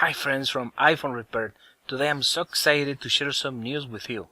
Hi friends from iPhone Repair. Today I'm so excited to share some news with you.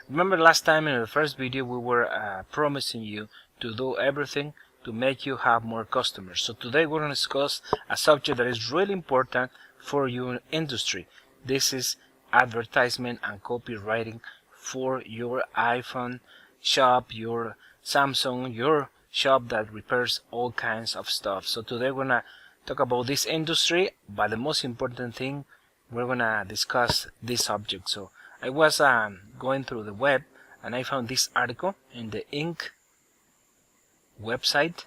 Remember last time in the first video we were promising you to do everything to make you have more customers. So today we're going to discuss a subject that is really important for your industry. This is advertisement and copywriting for your iPhone shop, your Samsung, your shop that repairs all kinds of stuff. So today we're going to talk about this industry, but the most important thing, we're gonna discuss this subject. So I was going through the web and I found this article in the Inc. website,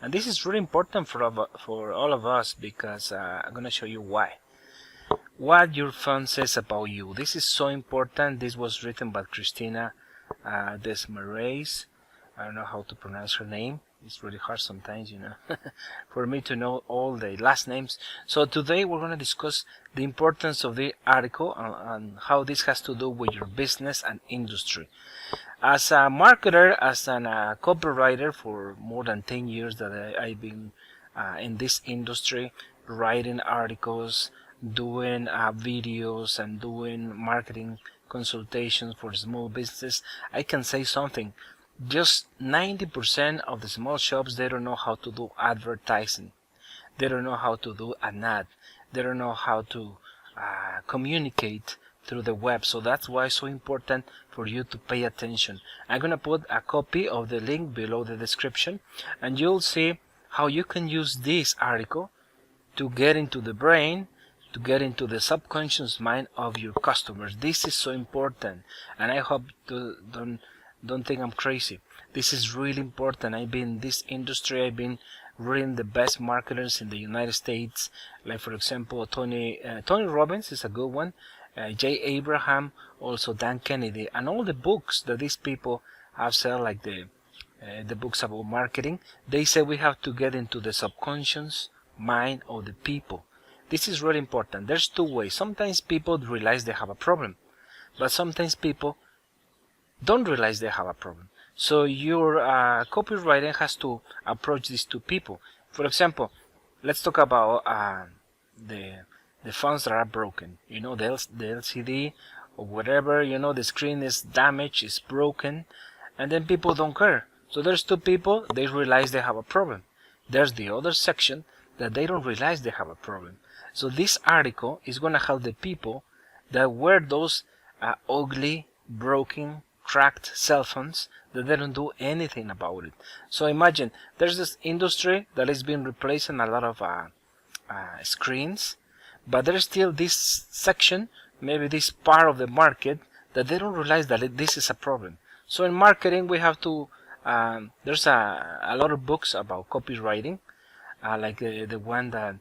and this is really important for all of us because I'm gonna show you why. What your phone says about you. This is so important. This was written by Christina Desmarais. I don't know how to pronounce her name. It's really hard sometimes, for me to know all the last names. So today we're going to discuss the importance of the article and how this has to do with your business and industry. As a marketer, as a copywriter for more than 10 years that I've been in this industry, writing articles, doing videos and doing marketing consultations for small business, I can say something. Just 90% of the small shops, they don't know how to do advertising. They don't know how to do an ad. They don't know how to communicate through the web. So that's why it's so important for you to pay attention. I'm going to put a copy of the link below the description, and you'll see how you can use this article to get into the brain, to get into the subconscious mind of your customers. This is so important, and I hope don't think I'm crazy. This is really important. I've been in this industry. I've been reading the best marketers in the United States, like for example Tony Robbins is a good one, Jay Abraham, also Dan Kennedy, and all the books that these people have said, like the books about marketing. They say we have to get into the subconscious mind of the people. This is really important. There's two ways. Sometimes people realize they have a problem, but sometimes people don't realize they have a problem. So your copywriting has to approach these two people. For example, let's talk about the phones that are broken. The LCD or whatever, the screen is damaged, is broken, and then people don't care. So there's two people, they realize they have a problem. There's the other section that they don't realize they have a problem. So this article is going to help the people that wear those ugly, broken, cracked cell phones that they don't do anything about it. So imagine there's this industry that is being replacing a lot of screens, but there's still this section, maybe this part of the market, that they don't realize that this is a problem. So in marketing we have to there's a lot of books about copywriting, like the one that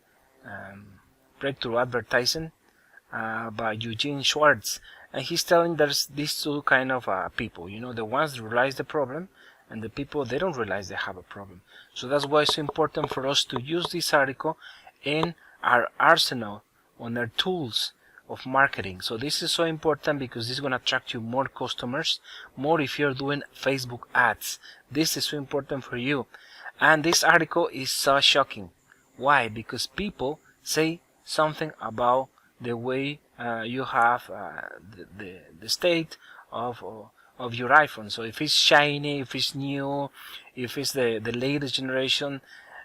Breakthrough Advertising by Eugene Schwartz. And he's telling there's these two kind of people, the ones that realize the problem, and the people they don't realize they have a problem. So that's why it's important for us to use this article in our arsenal, on our tools of marketing. So this is so important because this is going to attract you more customers, more if you're doing Facebook ads. This is so important for you. And this article is so shocking. Why? Because people say something about the way you have the state of your iPhone. So if it's shiny, if it's new, if it's the latest generation,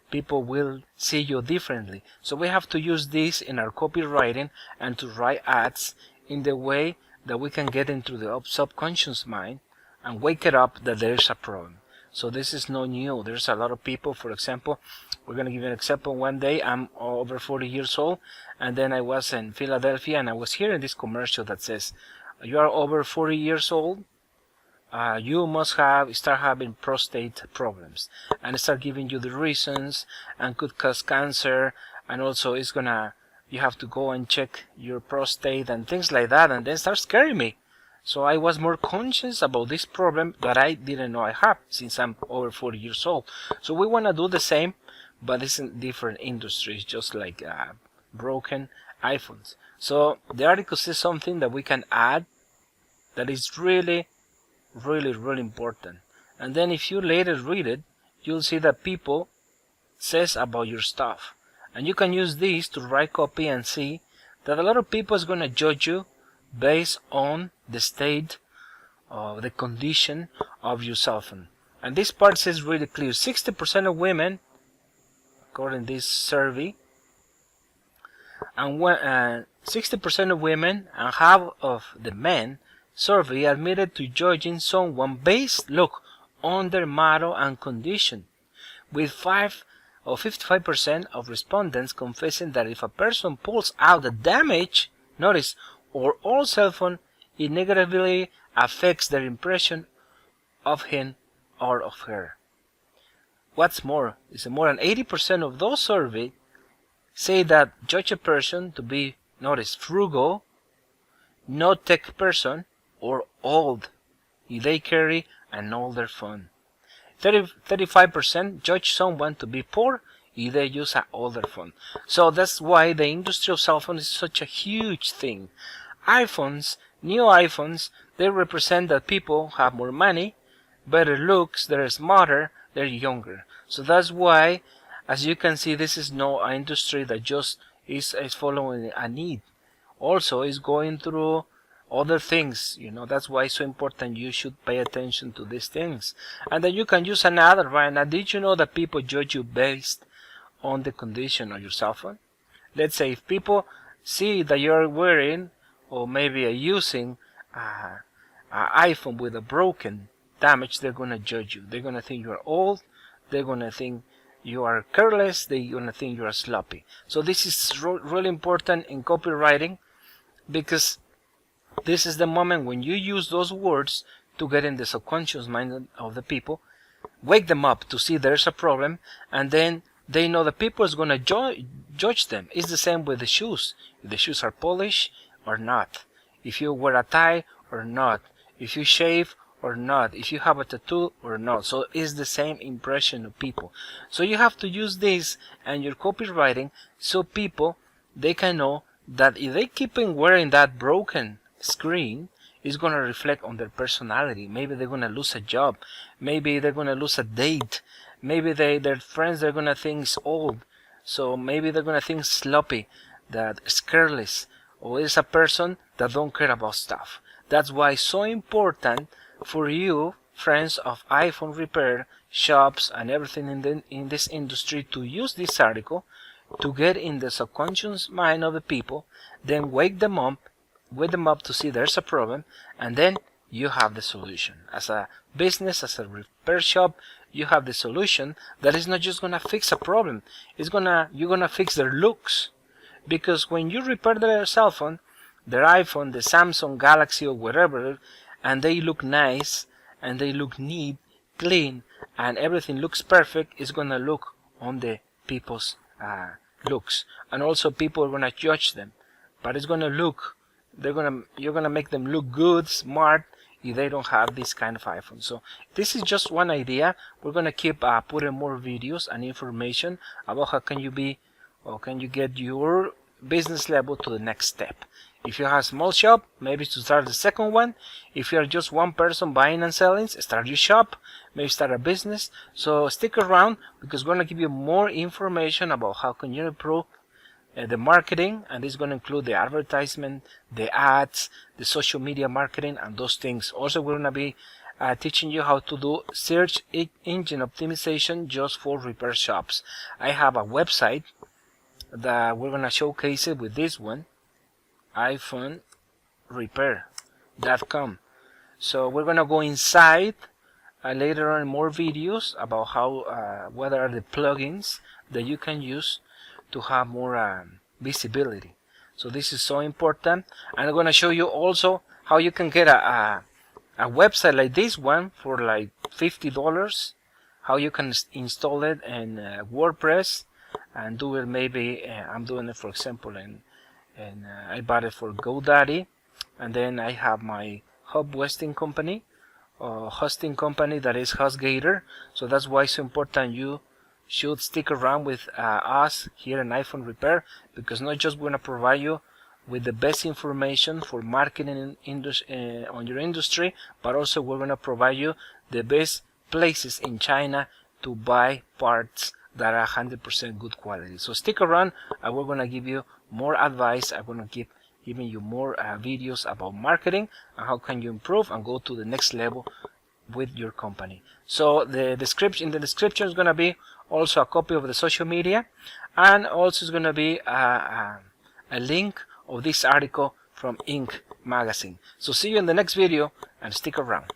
people will see you differently. So we have to use this in our copywriting and to write ads in the way that we can get into the subconscious mind and wake it up that there is a problem. So this is no new. There's a lot of people, for example, we're going to give you an example. One day I'm over 40 years old, and then I was in Philadelphia and I was hearing this commercial that says, you are over 40 years old, you must start having prostate problems, and start giving you the reasons, and could cause cancer, and also you have to go and check your prostate and things like that, and then start scaring me. So I was more conscious about this problem that I didn't know I have since I'm over 40 years old. So we want to do the same, but it's in different industries, just like broken iPhones. So the article says something that we can add that is really, really, really important. And then if you later read it, you'll see that people says about your stuff. And you can use this to write copy and see that a lot of people is going to judge you based on the state of the condition of your cell phone. And this part says really clear, 60% of women, according to this survey, and 60% of women and half of the men surveyed admitted to judging someone based, look, on their model and condition, with 55% of respondents confessing that if a person pulls out the damage, notice, or old cell phone, it negatively affects their impression of him or of her. What's more, is more than 80% of those surveyed say that judge a person to be, notice, frugal, no tech person, or old if they carry an older phone. 35% judge someone to be poor if they use an older phone. So that's why the industry of cell phones is such a huge thing. iPhones, new iPhones, they represent that people have more money, better looks, they're smarter, they're younger. So that's why, as you can see, this is no industry that just is following a need. Also, is going through other things, that's why it's so important you should pay attention to these things. And then you can use another, right? Now, did you know that people judge you based on the condition of your cell phone? Let's say if people see that you're wearing or maybe using an iPhone with a broken damage, they're going to judge you. They're going to think you're old. They're going to think you are careless. They're going to think you are sloppy. So this is really important in copywriting, because this is the moment when you use those words to get in the subconscious mind of the people, wake them up to see there's a problem, and then they know the people is going to judge them. It's the same with the shoes. If the shoes are polished or not, if you wear a tie or not, if you shave or not, if you have a tattoo or not. So it's the same impression of people. So you have to use this and your copywriting so people, they can know that if they keep on wearing that broken screen, it's going to reflect on their personality. Maybe they're going to lose a job. Maybe they're going to lose a date. Maybe their friends, they're going to think it's old. So maybe they're going to think sloppy, that it's careless, or it's a person that don't care about stuff. That's why it's so important for you, friends of iPhone repair shops and everything in this industry, to use this article to get in the subconscious mind of the people, then wake them up to see there's a problem, and then you have the solution. As a business, as a repair shop, you have the solution that is not just gonna fix a problem. You're gonna fix their looks, because when you repair their cell phone, their iPhone, the Samsung Galaxy or whatever, and they look nice and they look neat, clean, and everything looks perfect, it's gonna look on the people's looks, and also people are gonna judge them, but it's gonna look. You're gonna make them look good, smart, if they don't have this kind of iPhone. So this is just one idea. We're gonna keep putting more videos and information about how can you get your business level to the next step. If you have a small shop, maybe to start the second one. If you're just one person buying and selling, start your shop, maybe start a business. So stick around, because we're gonna give you more information about how can you improve the marketing, and this is going to include the advertisement, the ads, the social media marketing, and those things. Also, we're going to be teaching you how to do search engine optimization just for repair shops. I have a website that we're going to showcase it with this one, iPhoneRepair.com. So we're going to go inside later on more videos about how what are the plugins that you can use to have more visibility. So this is so important, and I'm going to show you also how you can get a website like this one for like $50, how you can install it in WordPress and do it. Maybe I'm doing it, for example, and I bought it for GoDaddy, and then I have my hosting company that is HostGator. So that's why it's so important you should stick around with us here in iPhone Repair, because not just we're going to provide you with the best information for marketing on your industry, but also we're going to provide you the best places in China to buy parts that are 100% good quality. So stick around, and we're gonna give you more advice. I'm gonna keep giving you more videos about marketing and how can you improve and go to the next level with your company. So the description, in the description is gonna be also a copy of the social media, and also is gonna be a link of this article from Inc. magazine. So see you in the next video, and stick around.